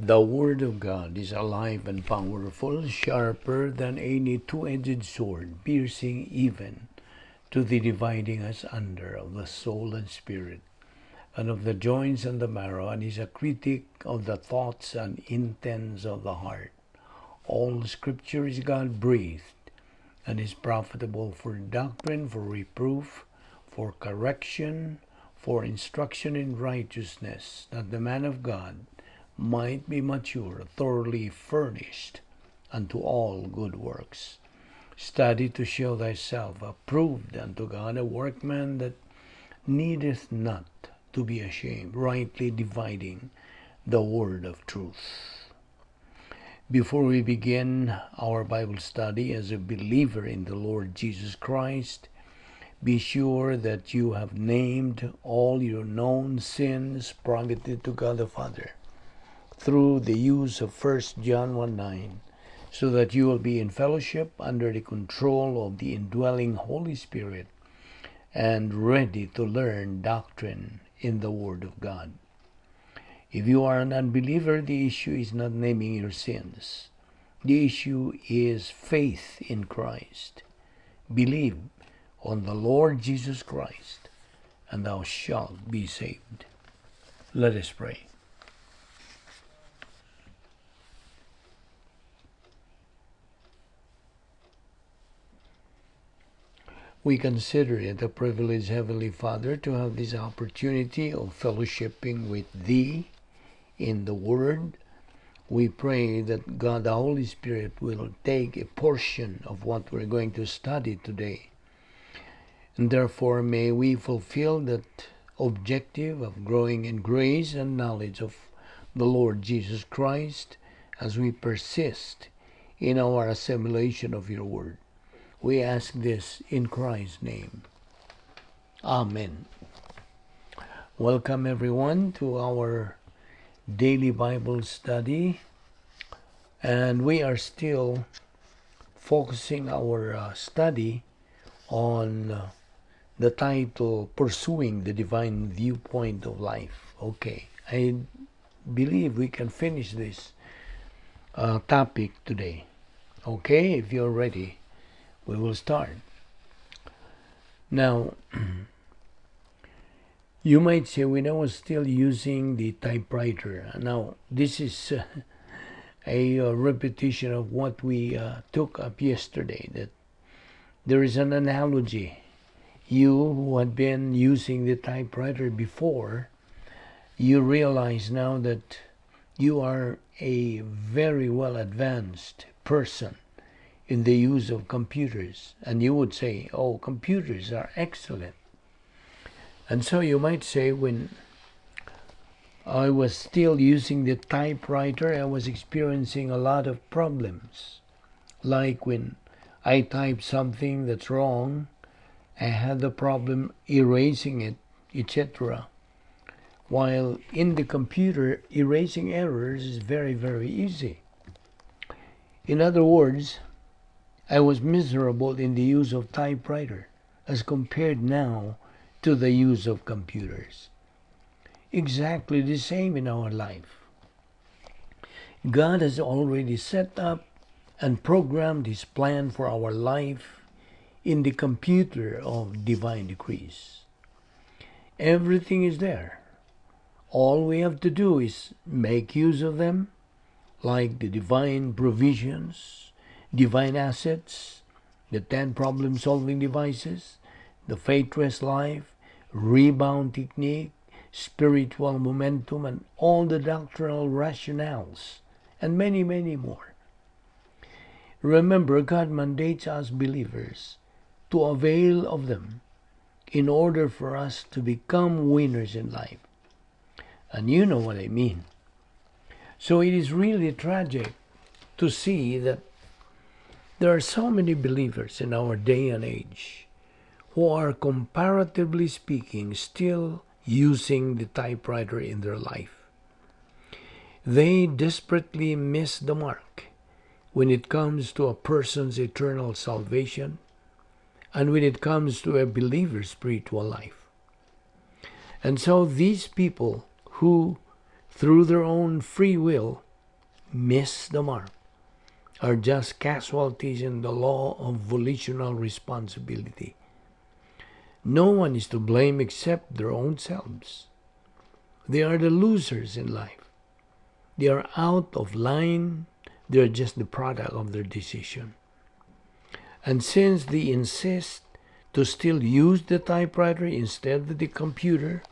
The Word of God is alive and powerful, sharper than any two-edged sword, piercing even to the dividing asunder of the soul and spirit, and of the joints and the marrow, and is a critic of the thoughts and intents of the heart. All Scripture is God-breathed, and is profitable for doctrine, for reproof, for correction, for instruction in righteousness, that the man of God might be mature, thoroughly furnished unto all good works. Study to show thyself approved unto God, a workman that needeth not to be ashamed, rightly dividing the word of truth. Before we begin our Bible study, as a believer in the Lord Jesus Christ, be sure that you have named all your known sins prohibited to God the Father through the use of 1 John 1:9, so that you will be in fellowship under the control of the indwelling Holy Spirit and ready to learn doctrine in the Word of God. If you are an unbeliever, the issue is not naming your sins. The issue is faith in Christ. Believe on the Lord Jesus Christ, and thou shalt be saved. Let us pray. We consider it a privilege, Heavenly Father, to have this opportunity of fellowshipping with Thee in the Word. We pray that God, the Holy Spirit, will take a portion of what we're going to study today. And therefore, may we fulfill that objective of growing in grace and knowledge of the Lord Jesus Christ as we persist in our assimilation of your Word. We ask this in Christ's name. Amen. Welcome everyone to our daily Bible study. And we are still focusing our study on the title, Pursuing the Divine Viewpoint of Life. Okay, I believe we can finish this topic today. Okay, if you're ready, we will start. Now, you might say, when I was still using the typewriter. Now, this is a repetition of what we took up yesterday, that there is an analogy. You who had been using the typewriter before, you realize now that you are a very well advanced person in the use of computers, and you would say, oh, computers are excellent. And so you might say, when I was still using the typewriter, I was experiencing a lot of problems. Like when I type something that's wrong, I had the problem erasing it, etc. While in the computer, erasing errors is very, very easy. In other words, I was miserable in the use of typewriter as compared now to the use of computers. Exactly the same in our life. God has already set up and programmed His plan for our life in the computer of divine decrees. Everything is there. All we have to do is make use of them, like the divine provisions, divine assets, the 10 problem-solving devices, the faith-rest life, rebound technique, spiritual momentum, and all the doctrinal rationales, and many, many more. Remember, God mandates us believers to avail of them in order for us to become winners in life. And you know what I mean. So it is really tragic to see that there are so many believers in our day and age who are, comparatively speaking, still using the typewriter in their life. They desperately miss the mark when it comes to a person's eternal salvation and when it comes to a believer's spiritual life. And so these people who, through their own free will, miss the mark are just casualties in the law of volitional responsibility. No one is to blame except their own selves. They are the losers in life. They are out of line. They are just the product of their decision. And since they insist to still use the typewriter instead of the computer,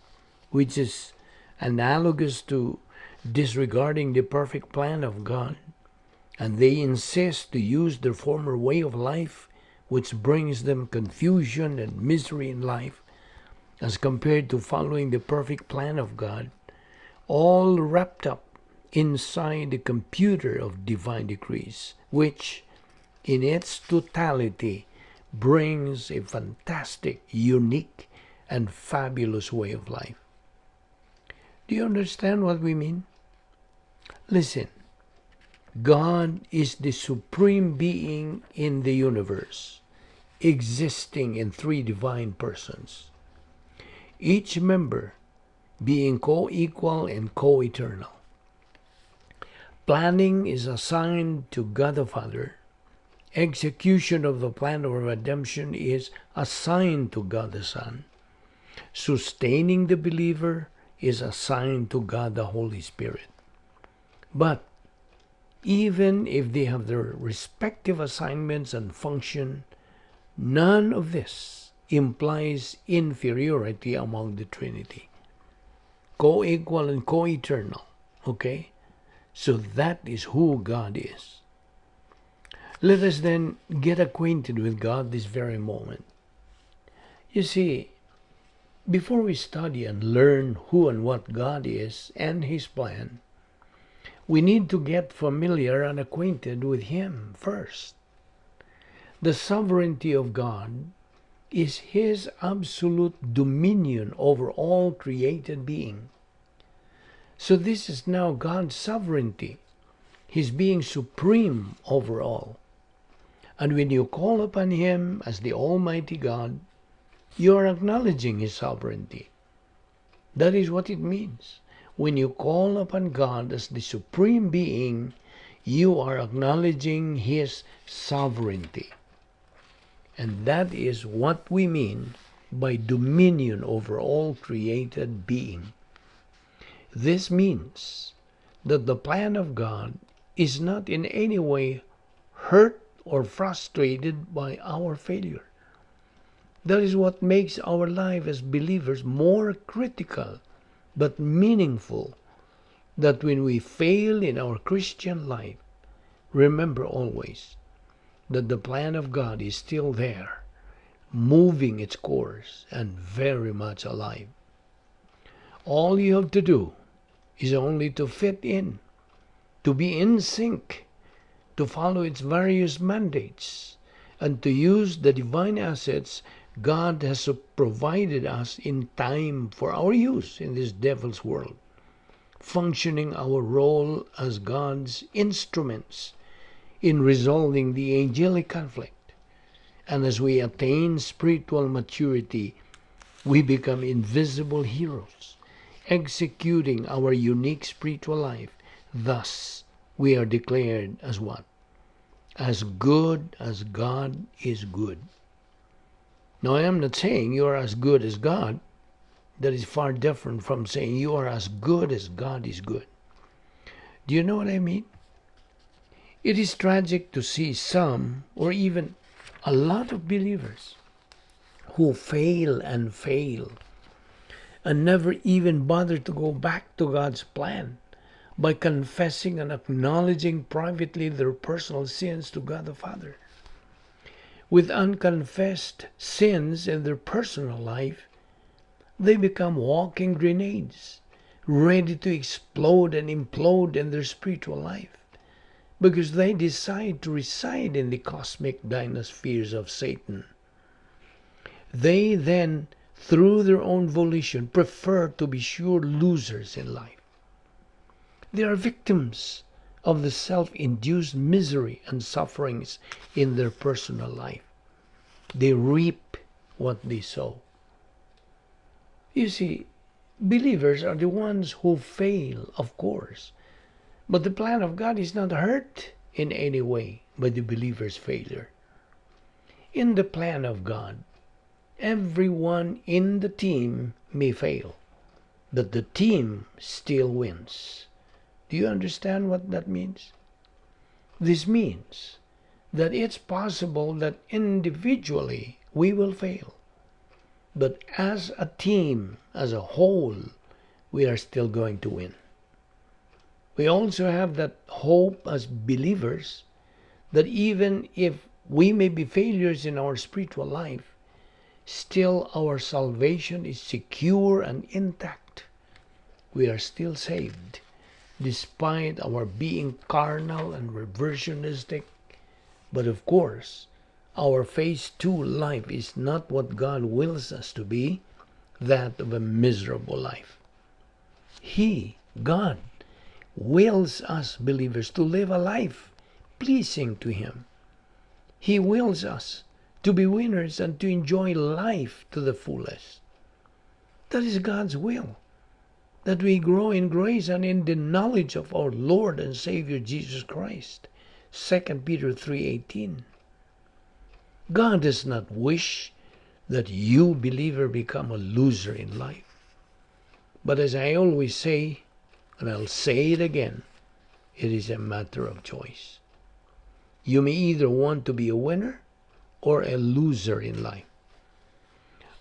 which is analogous to disregarding the perfect plan of God, and they insist to use their former way of life, which brings them confusion and misery in life, as compared to following the perfect plan of God, all wrapped up inside the computer of divine decrees, which, in its totality, brings a fantastic, unique, and fabulous way of life. Do you understand what we mean? Listen, God is the supreme being in the universe, existing in three divine persons, each member being co-equal and co-eternal. Planning is assigned to God the Father. Execution of the plan of redemption is assigned to God the Son. Sustaining the believer is assigned to God the Holy Spirit. But even if they have their respective assignments and function, none of this implies inferiority among the Trinity. Co-equal and co-eternal. Okay? So that is who God is. Let us then get acquainted with God this very moment. You see, before we study and learn who and what God is and His plan, we need to get familiar and acquainted with Him first. The sovereignty of God is His absolute dominion over all created being. So this is now God's sovereignty, His being supreme over all. And when you call upon Him as the Almighty God, you are acknowledging His sovereignty. That is what it means. When you call upon God as the supreme being, you are acknowledging His sovereignty. And that is what we mean by dominion over all created being. This means that the plan of God is not in any way hurt or frustrated by our failure. That is what makes our life as believers more critical but meaningful, that when we fail in our Christian life, remember always that the plan of God is still there, moving its course and very much alive. All you have to do is only to fit in, to be in sync, to follow its various mandates, and to use the divine assets God has provided us in time for our use in this devil's world, functioning our role as God's instruments in resolving the angelic conflict. And as we attain spiritual maturity, we become invisible heroes, executing our unique spiritual life. Thus, we are declared as what? As good as God is good. Now, I am not saying you are as good as God. That is far different from saying you are as good as God is good. Do you know what I mean? It is tragic to see some, or even a lot of believers who fail and never even bother to go back to God's plan by confessing and acknowledging privately their personal sins to God the Father. With unconfessed sins in their personal life, they become walking grenades, ready to explode and implode in their spiritual life, because they decide to reside in the cosmic dynaspheres of Satan. They then, through their own volition, prefer to be sure losers in life. They are victims of the self-induced misery and sufferings in their personal life. They reap what they sow. You see, believers are the ones who fail, of course, But the plan of God is not hurt in any way by the believer's failure. In the plan of God, everyone in the team may fail, but the team still wins. Do you understand what that means? This means that it's possible that individually we will fail, but as a team, as a whole, we are still going to win. We also have that hope as believers that even if we may be failures in our spiritual life, still our salvation is secure and intact. We are still saved, despite our being carnal and reversionistic. But of course, our phase 2 life is not what God wills us to be, that of a miserable life. God, wills us believers to live a life pleasing to Him. He wills us to be winners and to enjoy life to the fullest. That is God's will, that we grow in grace and in the knowledge of our Lord and Savior Jesus Christ. 2 Peter 3:18. God does not wish that you, believer, become a loser in life. But as I always say, and I'll say it again, it is a matter of choice. You may either want to be a winner or a loser in life.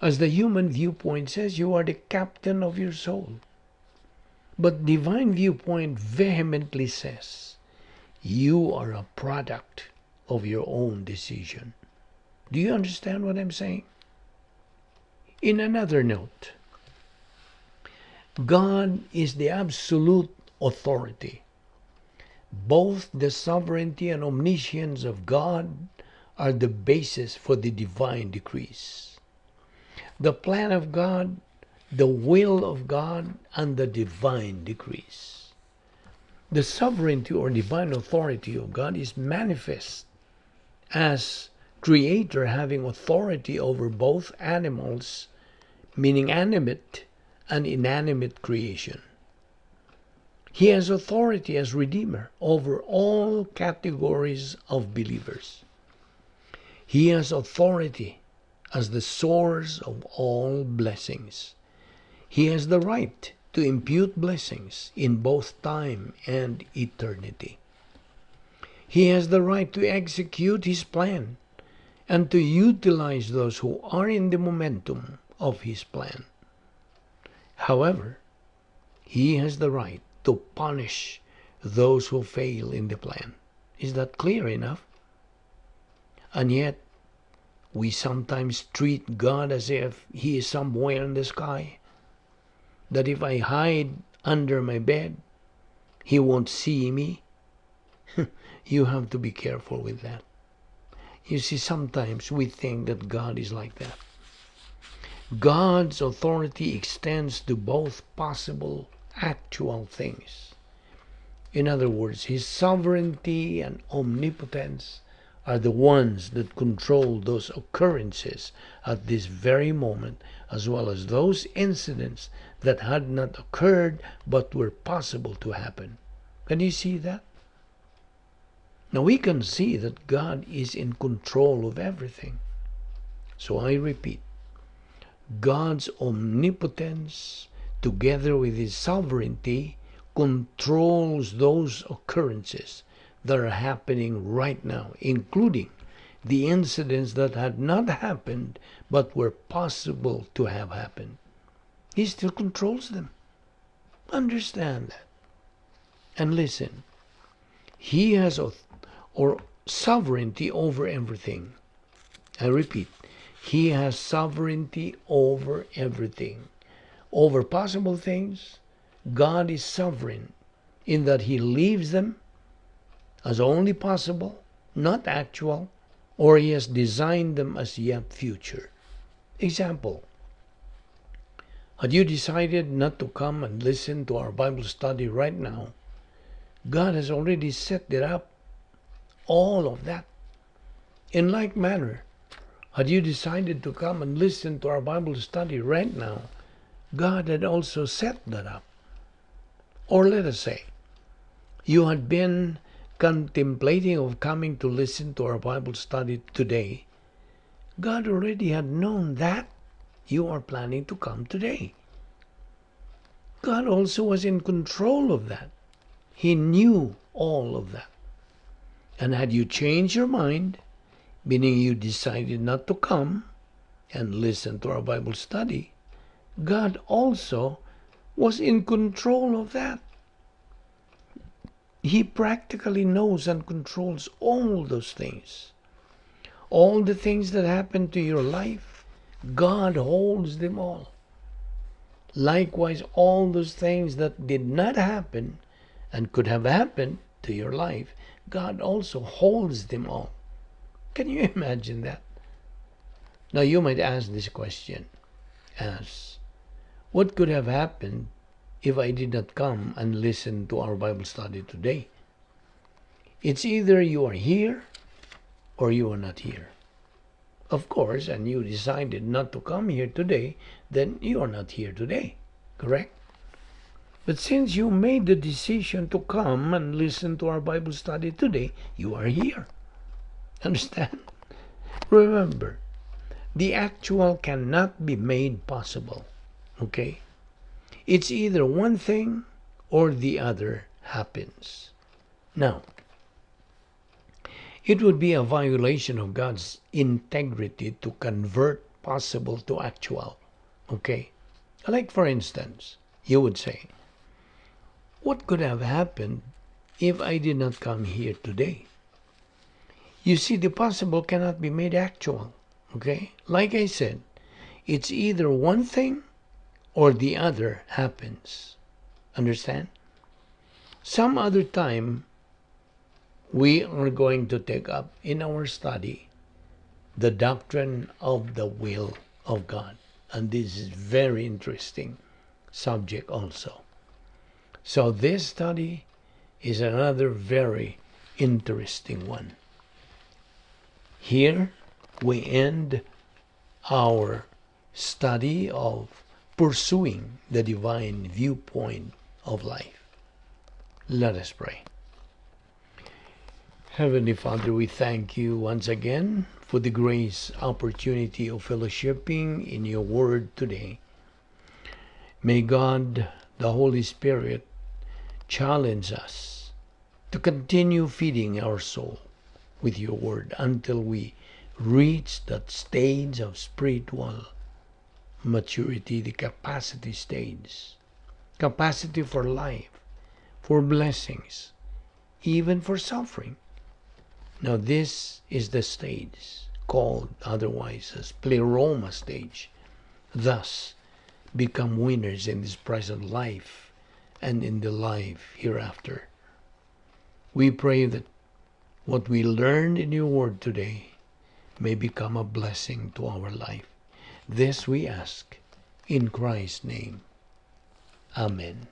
As the human viewpoint says, you are the captain of your soul. But divine viewpoint vehemently says, you are a product of your own decision. Do you understand what I'm saying? In another note, God is the absolute authority. Both the sovereignty and omniscience of God are the basis for the divine decrees. The plan of God, the will of God, and the divine decrees. The sovereignty or divine authority of God is manifest as Creator having authority over both animals, meaning animate and inanimate creation. He has authority as Redeemer over all categories of believers. He has authority as the source of all blessings. He has the right to impute blessings in both time and eternity. He has the right to execute His plan and to utilize those who are in the momentum of His plan. However, He has the right to punish those who fail in the plan. Is that clear enough? And yet, we sometimes treat God as if He is somewhere in the sky, that if I hide under my bed, He won't see me. You have to be careful with that. You see, sometimes we think that God is like that. God's authority extends to both possible, actual things. In other words, His sovereignty and omnipotence are the ones that control those occurrences at this very moment, as well as those incidents that had not occurred but were possible to happen. Can you see that? Now we can see that God is in control of everything. So I repeat, God's omnipotence, together with His sovereignty, controls those occurrences that are happening right now, including the incidents that had not happened but were possible to have happened. He still controls them. Understand that. And listen, He has sovereignty over everything. I repeat, He has sovereignty over everything. Over possible things, God is sovereign in that He leaves them as only possible, not actual, or He has designed them as yet future. Example, had you decided not to come and listen to our Bible study right now, God has already set it up, all of that. In like manner, had you decided to come and listen to our Bible study right now, God had also set that up. Or let us say, you had been contemplating of coming to listen to our Bible study today, God already had known that you are planning to come today. God also was in control of that. He knew all of that. And had you changed your mind, meaning you decided not to come and listen to our Bible study, God also was in control of that. He practically knows and controls all those things. All the things that happen to your life, God holds them all. Likewise, all those things that did not happen and could have happened to your life, God also holds them all. Can you imagine that? Now you might ask this question as, what could have happened if I did not come and listen to our Bible study today? It's either you are here or you are not here. Of course, and you decided not to come here today, then you are not here today, correct? But since you made the decision to come and listen to our Bible study today, you are here. Understand? Remember, the actual cannot be made possible, okay? It's either one thing or the other happens. Now, it would be a violation of God's integrity to convert possible to actual. Okay? Like for instance, you would say, what could have happened if I did not come here today? You see, the possible cannot be made actual. Okay? Like I said, it's either one thing or the other happens. Understand? Some other time, we are going to take up in our study the doctrine of the will of God. And this is very interesting subject also. So this study is another very interesting one. Here we end our study of pursuing the divine viewpoint of life. Let us pray. Heavenly Father, we thank you once again for the grace, opportunity of fellowshipping in your word today. May God, the Holy Spirit, challenge us to continue feeding our soul with your word until we reach that stage of spiritual maturity, the capacity stage, capacity for life, for blessings, even for suffering. Now this is the stage called otherwise as pleroma stage. Thus, become winners in this present life and in the life hereafter. We pray that what we learned in your word today may become a blessing to our life. This we ask in Christ's name. Amen.